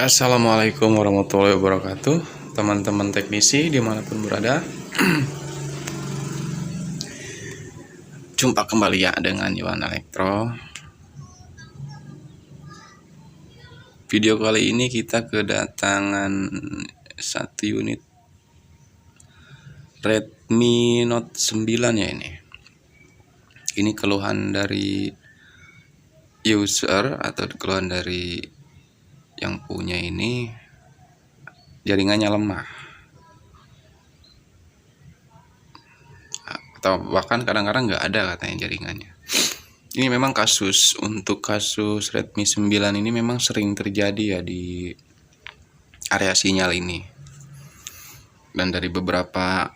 Assalamualaikum warahmatullahi wabarakatuh, teman-teman teknisi dimanapun berada. Jumpa kembali ya dengan Iwan Elektro. Video kali ini kita kedatangan satu unit Redmi Note 9 ya ini. Ini keluhan dari user atau keluhan dari yang punya ini, jaringannya lemah atau bahkan kadang-kadang nggak ada katanya jaringannya. Ini memang kasus Redmi 9 ini memang sering terjadi ya di area sinyal ini, dan dari beberapa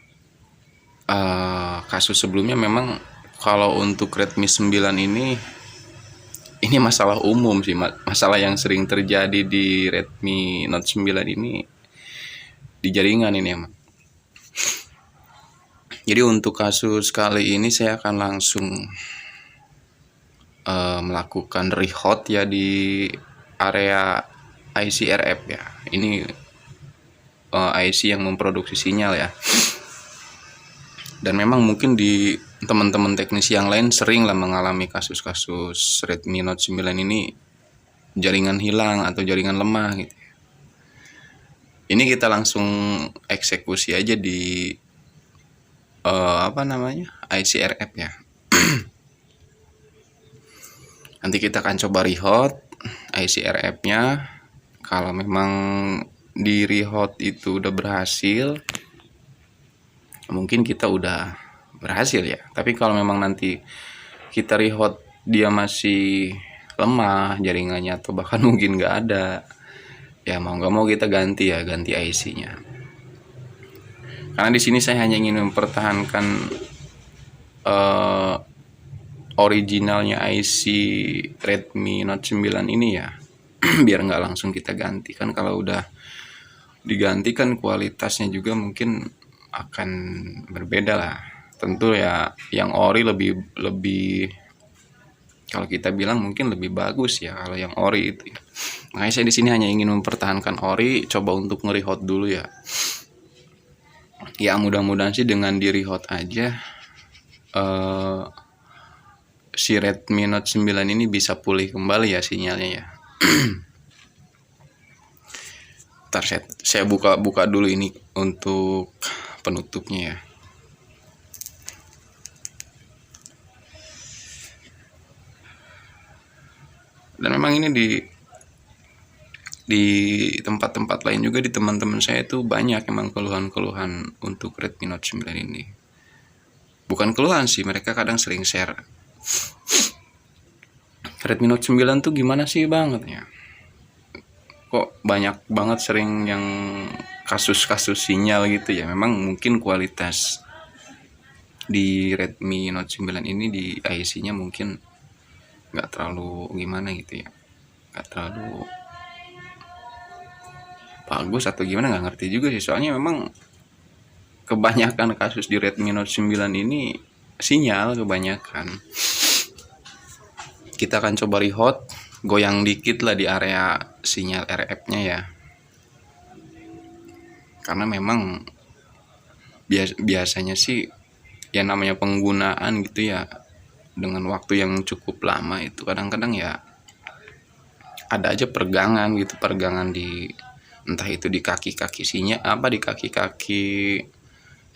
kasus sebelumnya memang kalau untuk Redmi 9 ini masalah umum sih, masalah yang sering terjadi di Redmi Note 9 ini di jaringan ini emang. Jadi untuk kasus kali ini saya akan langsung melakukan rehot ya di area IC RF ya. Ini IC yang memproduksi sinyal ya. Dan memang mungkin di teman-teman teknisi yang lain sering lah mengalami kasus-kasus Redmi Note 9 ini jaringan hilang atau jaringan lemah gitu. Ini kita langsung eksekusi aja di IC RF ya. Nanti kita akan coba rehot IC RF-nya. Kalau memang di rehot itu udah berhasil, mungkin kita udah berhasil ya. Tapi kalau memang nanti kita rehot dia masih lemah jaringannya atau bahkan mungkin nggak ada, ya mau nggak mau kita ganti IC-nya. Karena di sini saya hanya ingin mempertahankan originalnya IC Redmi Note 9 ini ya. Biar nggak langsung kita ganti, kan kalau udah diganti kan kualitasnya juga mungkin akan berbeda lah. Tentu ya yang ori lebih kalau kita bilang mungkin lebih bagus ya kalau yang ori itu. Makanya saya di sini hanya ingin mempertahankan ori, coba untuk nge-rehot dulu ya. Ya mudah-mudahan sih dengan di-rehot aja si Redmi Note 9 ini bisa pulih kembali ya sinyalnya ya. Ntar saya buka dulu ini untuk penutupnya ya. Dan memang ini di tempat-tempat lain juga, di teman-teman saya itu banyak emang keluhan-keluhan untuk Redmi Note 9 ini. Bukan keluhan sih, mereka kadang sering share, Redmi Note 9 tuh gimana sih banget ya, kok banyak banget sering yang kasus-kasus sinyal gitu ya. Memang mungkin kualitas di Redmi Note 9 ini di IC-nya mungkin nggak terlalu gimana gitu ya, nggak terlalu bagus atau gimana, nggak ngerti juga sih. Soalnya memang kebanyakan kasus di Redmi Note 9 ini sinyal kebanyakan. Kita akan coba rehot, goyang dikit lah di area sinyal RF-nya ya. Karena memang biasanya sih ya namanya penggunaan gitu ya, dengan waktu yang cukup lama itu kadang-kadang ya ada aja pergangan gitu, pergangan di entah itu di kaki-kaki sinyal di kaki-kaki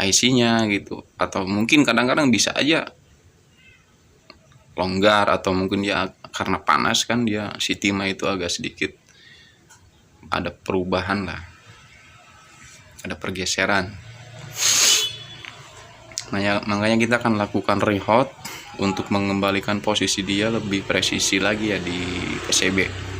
IC-nya gitu, atau mungkin kadang-kadang bisa aja longgar, atau mungkin ya karena panas kan dia si timah itu agak sedikit ada perubahan lah, ada pergeseran. Makanya kita akan lakukan rehot untuk mengembalikan posisi dia lebih presisi lagi ya di PCB.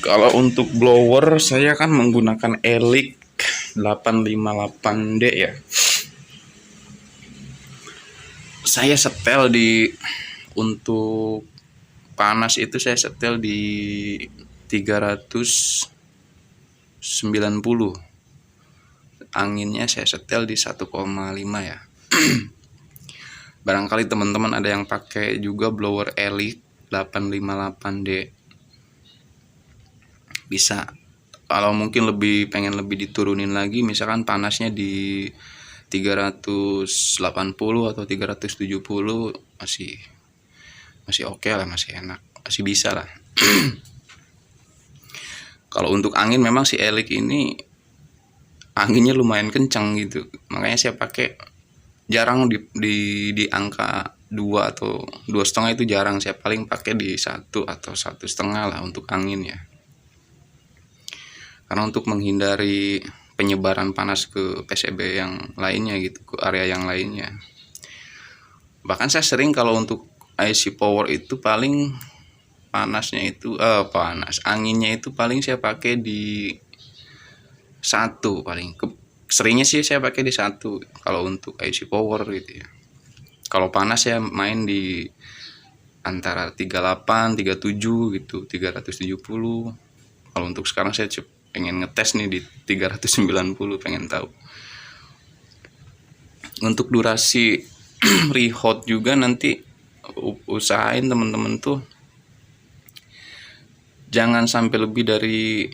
Kalau untuk blower saya kan menggunakan Elic 858D ya. Saya setel di, untuk panas itu saya setel di 390. Anginnya saya setel di 1,5 ya. Barangkali teman-teman ada yang pakai juga blower Elite 858D, bisa. Kalau mungkin pengen lebih diturunin lagi, misalkan panasnya di 380 atau 370, masih oke lah, masih enak, masih bisa lah. Kalau untuk angin memang si Elite ini anginnya lumayan kencang gitu, makanya saya pakai jarang di angka 2 atau 2,5 itu jarang, saya paling pakai di 1 atau 1,5 lah untuk angin ya. Karena untuk menghindari penyebaran panas ke PCB yang lainnya gitu, ke area yang lainnya. Bahkan saya sering kalau untuk IC power itu paling panasnya itu anginnya itu paling saya pakai di 1, paling seringnya sih saya pakai di 1 kalau untuk IC power gitu ya. Kalau panas saya main di antara 38, 37 gitu, 370. Kalau untuk sekarang saya pengen ngetes nih di 390, pengen tahu. Untuk durasi rehot juga nanti usahain teman-teman tuh jangan sampai lebih dari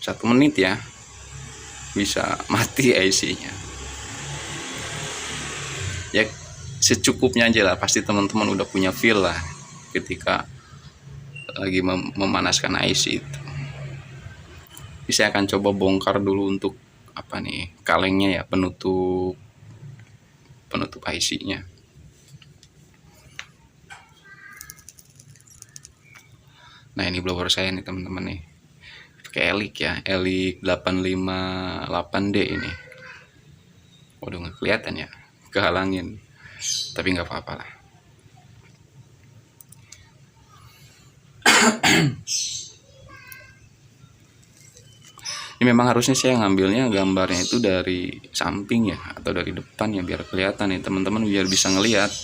1 menit ya, bisa mati IC-nya. Ya secukupnya aja lah, pasti teman-teman udah punya feel lah ketika lagi memanaskan IC itu. Saya akan coba bongkar dulu untuk kalengnya ya, penutup IC-nya. Nah ini blower saya nih teman-teman nih, pakai Elite ya, Elite 858D ini. Waduh nggak kelihatan ya, kehalangin, tapi nggak apa-apa lah. Ini memang harusnya saya ngambilnya gambarnya itu dari samping ya, atau dari depan ya, biar kelihatan ya teman-teman, biar bisa ngelihat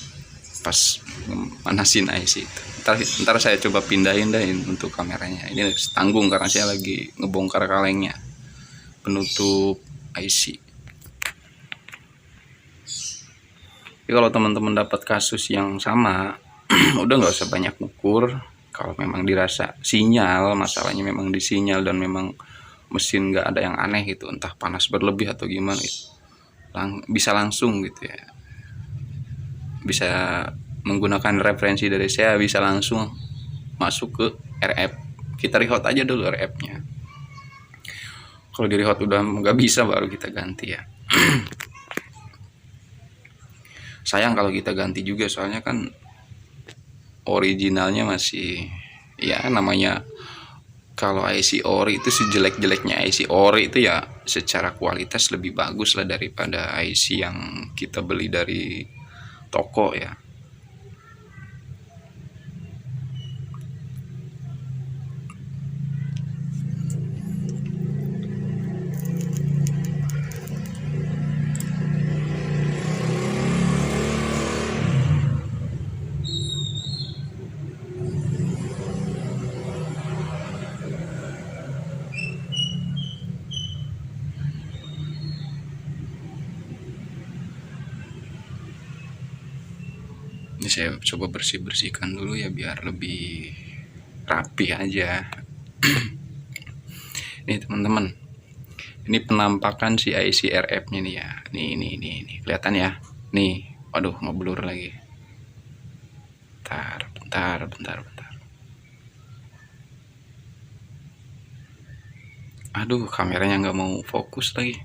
pas manasin IC itu. Ntar saya coba pindahin untuk kameranya. Ini tanggung karena saya lagi ngebongkar kalengnya, penutup IC. Jadi kalau teman-teman dapat kasus yang sama, udah nggak usah banyak ukur. Kalau memang dirasa sinyal, masalahnya memang di sinyal dan memang mesin nggak ada yang aneh gitu, entah panas berlebih atau gimana gitu, bisa langsung gitu ya, bisa menggunakan referensi dari saya, bisa langsung masuk ke RF, kita rehot aja dulu RF-nya. Kalau di rehot udah nggak bisa baru kita ganti ya. Sayang kalau kita ganti juga, soalnya kan originalnya masih ya, namanya kalau IC ori itu sejelek-jeleknya IC ori itu ya secara kualitas lebih bagus lah daripada IC yang kita beli dari toko ya. Ini saya coba bersihkan dulu ya biar lebih rapi aja. Nih teman-teman, ini penampakan si IC RF-nya nih ya. Nih kelihatan ya. Nih, waduh ngeblur lagi. Bentar. Aduh, kameranya nggak mau fokus lagi.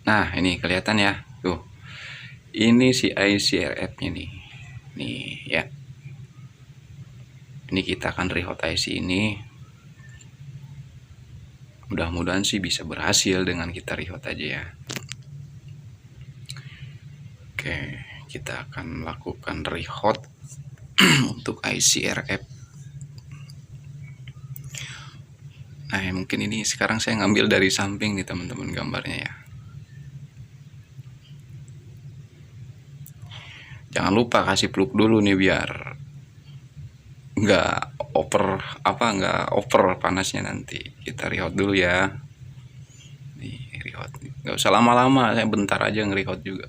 Nah, ini kelihatan ya. Tuh. Ini si IC RF-nya nih. Nih ya. Ini kita akan rehot IC ini. Mudah-mudahan sih bisa berhasil dengan kita rehot aja ya. Oke, kita akan melakukan rehot untuk IC RF. Nah, mungkin ini sekarang saya ngambil dari samping nih teman-teman gambarnya ya. Jangan lupa kasih plug dulu nih biar nggak nggak over panasnya nanti. Kita rehat dulu ya. Nih rehat, nggak usah lama-lama, saya bentar aja nge-rehat juga.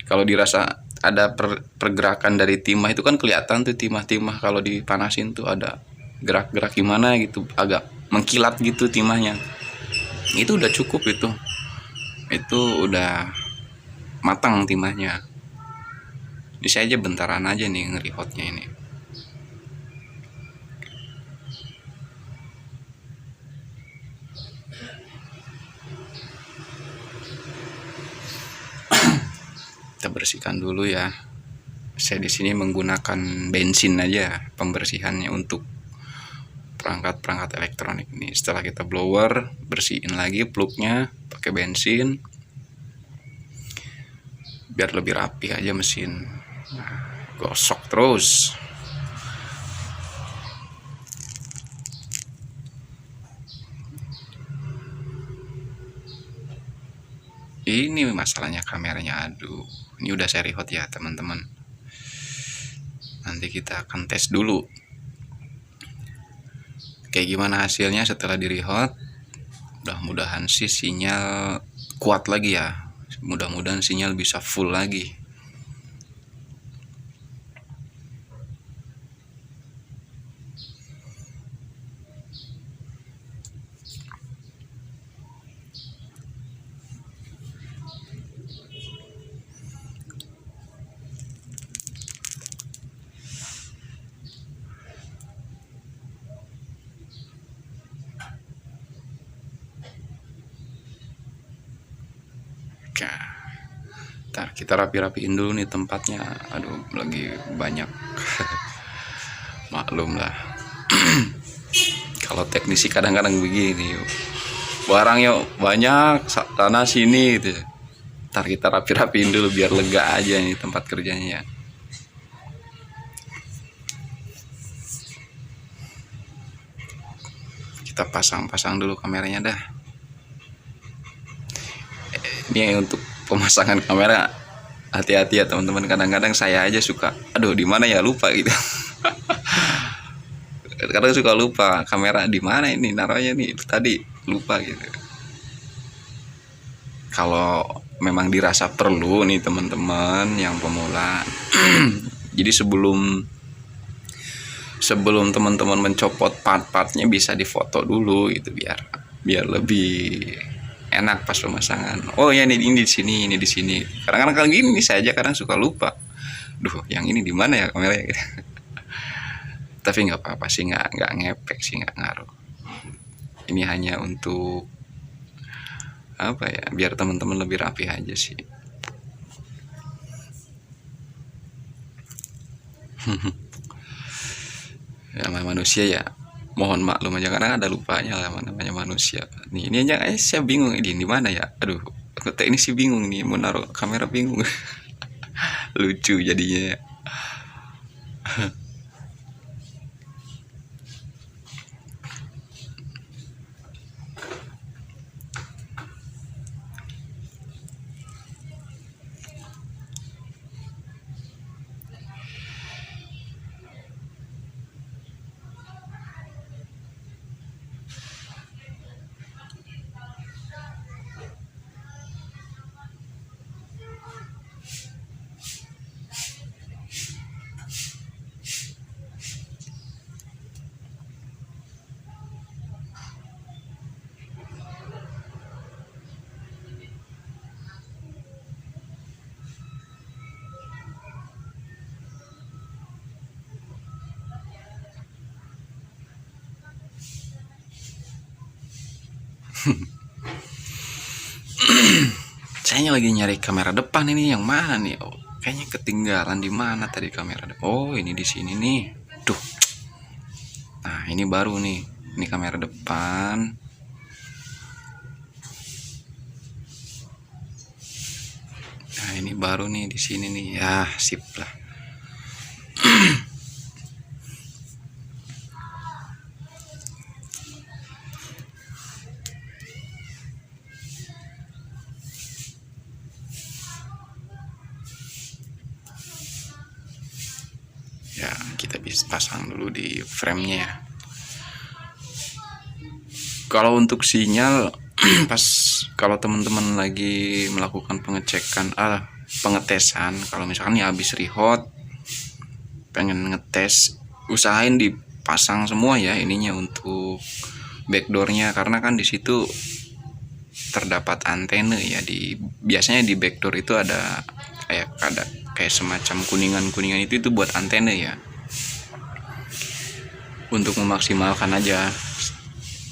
Kalau dirasa ada pergerakan dari timah itu kan kelihatan tuh, timah-timah kalau dipanasin tuh ada gerak-gerak gimana gitu, agak mengkilat gitu timahnya. Itu udah cukup, itu udah matang timahnya. Ini saya aja bentaran aja nih nge-rehatnya ini. Kita bersihkan dulu ya. Saya di sini menggunakan bensin aja pembersihannya untuk perangkat-perangkat elektronik ini. Setelah kita blower, bersihin lagi plugnya pakai bensin biar lebih rapi aja mesin. Nah, gosok terus. Ini masalahnya kameranya, aduh. Ini udah saya rehat ya teman-teman. Nanti kita akan tes dulu kayak gimana hasilnya setelah di rehat. Mudah-mudahan sih sinyal kuat lagi ya. Mudah-mudahan sinyal bisa full lagi. Ntar kita rapi-rapiin dulu nih tempatnya. Aduh, lagi banyak. Maklum lah. Kalau teknisi kadang-kadang begini, barangnya banyak sana sini gitu. Ntar kita rapi-rapiin dulu biar lega aja nih tempat kerjanya ya. Kita pasang-pasang dulu kameranya dah. Ini untuk pemasangan kamera, hati-hati ya teman-teman. Kadang-kadang saya aja suka, aduh di mana ya, lupa gitu. Kadang suka lupa kamera di mana ini naruhnya nih, tadi lupa gitu. Kalau memang dirasa perlu nih teman-teman yang pemula, jadi sebelum teman-teman mencopot part-partnya bisa difoto dulu gitu biar lebih enak pas pemasangan. Oh ya, ini di sini, ini di sini. Kadang-kadang kalau gini nih saya aja kadang suka lupa. Duh, yang ini di mana ya kameranya? Tapi nggak apa-apa sih, nggak ngepek sih, nggak ngaruh. Ini hanya untuk apa ya? Biar teman-teman lebih rapi aja sih. Ya, namanya manusia ya, mohon maklum aja karena ada lupanya lah, namanya manusia. Nih ini aja saya bingung ini di mana ya. Aduh, aku teknisi bingung nih mau naruh kamera, bingung. Lucu jadinya. Saya lagi nyari kamera depan ini, yang mana nih? Oh, kayaknya ketinggalan. Di mana tadi kamera depan? Oh, ini di sini nih. Duh. Nah, ini baru nih. Ini kamera depan. Nah, ini baru nih di sini nih. Ya, sip lah. Ya, kita bisa pasang dulu di frame-nya ya. Kalau untuk sinyal pas kalau teman-teman lagi melakukan pengetesan, kalau misalkan ya habis rehot pengen ngetes, usahain dipasang semua ya ininya untuk backdoornya, karena kan di situ terdapat antena ya. Biasanya di backdoor itu ada kayak semacam kuningan itu buat antena ya, untuk memaksimalkan aja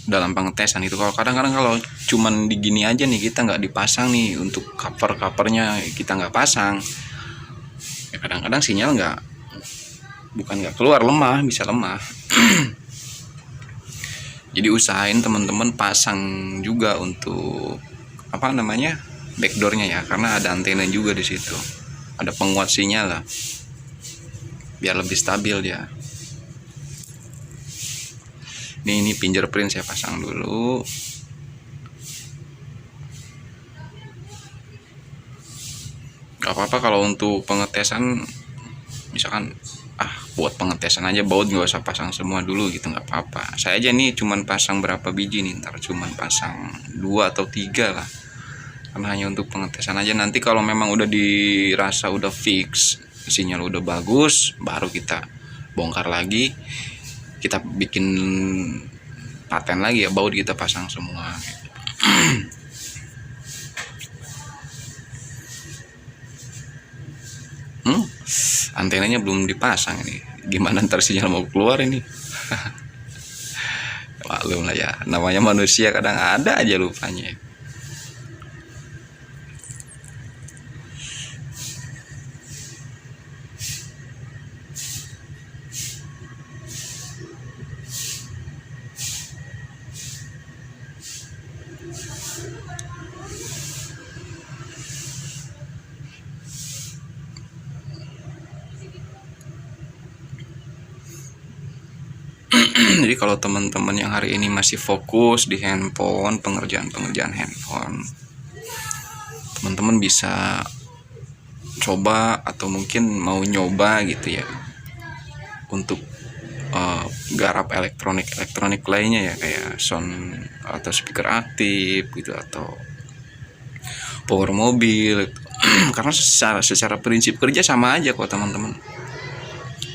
dalam pengetesan itu. Kalau kadang-kadang kalau cuman digini aja nih, kita nggak dipasang nih untuk covernya kita nggak pasang ya, kadang-kadang sinyal bukan nggak keluar, bisa lemah. Jadi usahain teman-teman pasang juga untuk backdoornya ya, karena ada antena juga di situ, ada penguat sinyal lah biar lebih stabil dia. Ini fingerprint saya pasang dulu. Gak apa-apa kalau untuk pengetesan, misalkan buat pengetesan aja baut nggak usah pasang semua dulu gitu, nggak apa-apa. Saya aja nih cuman pasang berapa biji nih, ntar cuman pasang 2 atau 3 lah, karena hanya untuk pengetesan aja. Nanti kalau memang udah dirasa udah fix, sinyal udah bagus, baru kita bongkar lagi, kita bikin paten lagi ya, baut kita pasang semua gitu. Antenanya belum dipasang ini, gimana ntar sinyal mau keluar ini? Maklum lah ya, namanya manusia kadang ada aja lupanya. Jadi kalau teman-teman yang hari ini masih fokus di handphone, pengerjaan handphone, teman-teman bisa coba atau mungkin mau nyoba gitu ya, untuk garap elektronik lainnya ya, kayak sound atau speaker aktif gitu, atau power mobil gitu. Karena secara prinsip kerja sama aja kok teman-teman.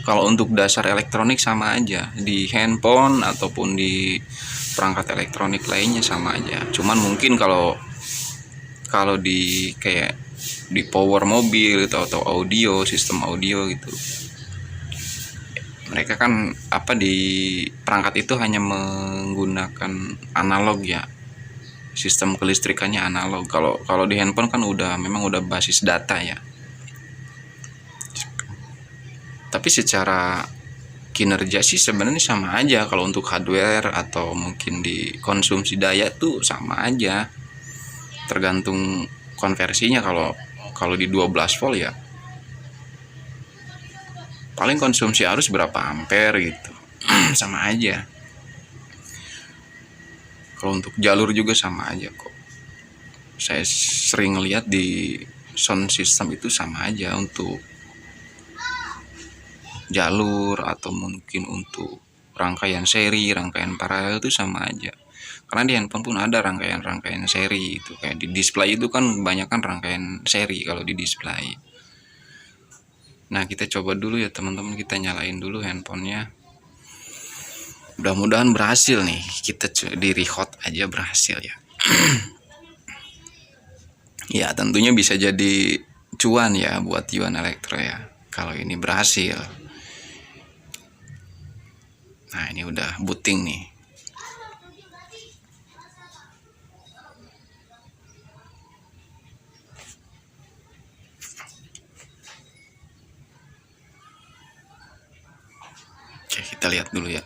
Kalau untuk dasar elektronik sama aja, di handphone ataupun di perangkat elektronik lainnya sama aja. Cuman mungkin kalau kalau di kayak di power mobil gitu, atau sistem audio gitu, mereka kan di perangkat itu hanya menggunakan analog ya, sistem kelistrikannya analog. Kalau di handphone kan memang udah basis data ya. Tapi secara kinerja sih sebenarnya sama aja. Kalau untuk hardware atau mungkin di konsumsi daya tuh sama aja, tergantung konversinya. Kalau di 12 volt ya paling konsumsi arus berapa ampere gitu. Sama aja. Kalau untuk jalur juga sama aja kok. Saya sering lihat di sound system itu sama aja, untuk jalur atau mungkin untuk rangkaian seri, rangkaian paralel itu sama aja. Karena di handphone pun ada rangkaian seri itu, kayak di display itu kan banyak kan rangkaian seri kalau di display. Nah, kita coba dulu ya teman-teman, kita nyalain dulu handphonenya. Mudah-mudahan berhasil nih, kita di rehot aja berhasil ya. Ya tentunya bisa jadi cuan ya buat Yuan Elektro ya, kalau ini berhasil. Nah, ini udah booting nih. Oke, kita lihat dulu ya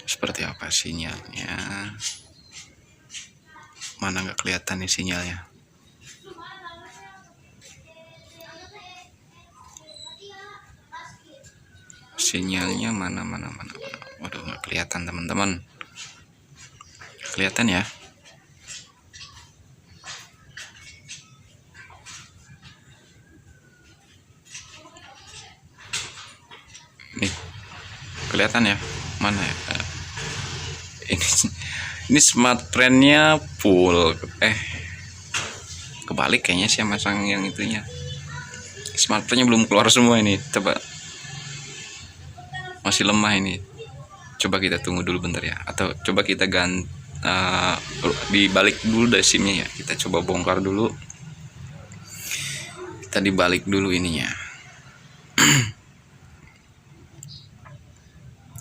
seperti apa sinyalnya. Mana nggak kelihatan nih sinyalnya. Sinyalnya mana. Waduh, nggak kelihatan teman-teman. Kelihatan ya. kelihatan ya, mana ya, ini ini smart friend-nya full, kebalik kayaknya sih masang yang itunya, smart friend-nya belum keluar semua ini, coba masih lemah ini, coba kita tunggu dulu bentar ya, atau coba kita ganti dibalik dulu dari SIM-nya ya, kita coba bongkar dulu, kita dibalik dulu ininya.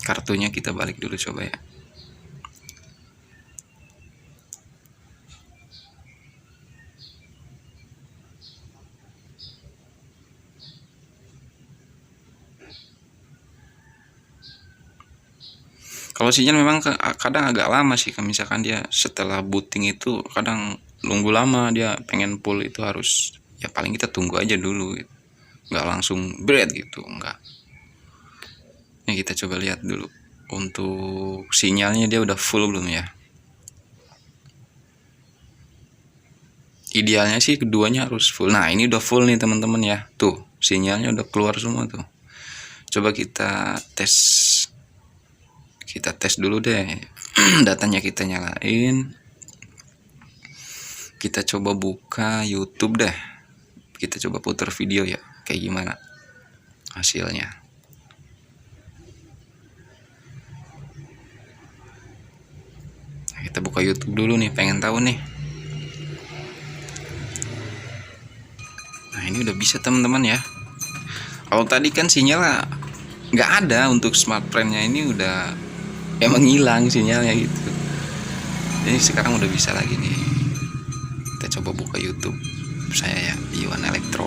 Kartunya kita balik dulu coba ya. Kalau sinyal memang kadang agak lama sih, misalkan dia setelah booting itu kadang nunggu lama, dia pengen full itu harus ya paling kita tunggu aja dulu gitu. Nggak langsung bread gitu, enggak. Ini kita coba lihat dulu untuk sinyalnya dia udah full belum ya. Idealnya sih keduanya harus full. Nah ini udah full nih teman-teman ya, tuh sinyalnya udah keluar semua tuh. Coba kita tes dulu deh. Datanya kita nyalain, kita coba buka YouTube deh, kita coba putar video ya kayak gimana hasilnya. Nah, kita buka YouTube dulu nih, pengen tahu nih. Nah ini udah bisa teman-teman ya. Kalau tadi kan sinyal nggak ada untuk smart friend-nya, ini udah emang hilang sinyalnya gitu. Jadi sekarang udah bisa lagi nih. Kita coba buka YouTube saya ya, Iwan Elektro.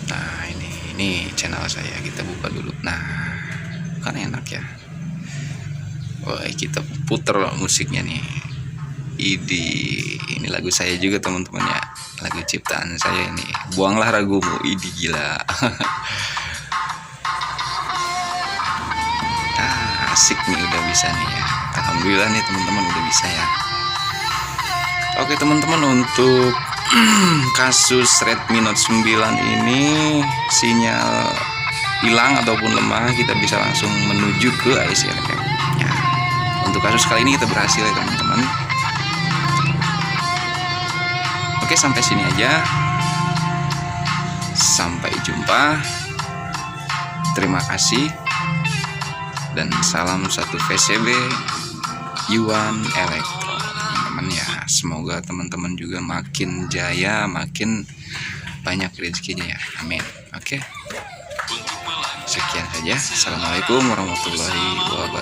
Nah ini channel saya, kita buka dulu. Nah kan enak ya. Wah kita puter musiknya nih. Ini lagu saya juga teman-teman ya, lagu ciptaan saya ini. Buanglah ragumu, gila. Asik nih, udah bisa nih ya, alhamdulillah nih teman-teman udah bisa ya. Oke teman-teman, untuk kasus Redmi Note 9 ini sinyal hilang ataupun lemah, kita bisa langsung menuju ke IC RFM ya. Untuk kasus kali ini kita berhasil ya teman-teman. Oke, sampai sini aja, sampai jumpa, terima kasih, dan salam satu VCB Iwan Elektro teman-teman ya. Semoga teman-teman juga makin jaya, makin banyak rezekinya ya, amin. Oke, sekian saja, assalamualaikum warahmatullahi wabarakatuh.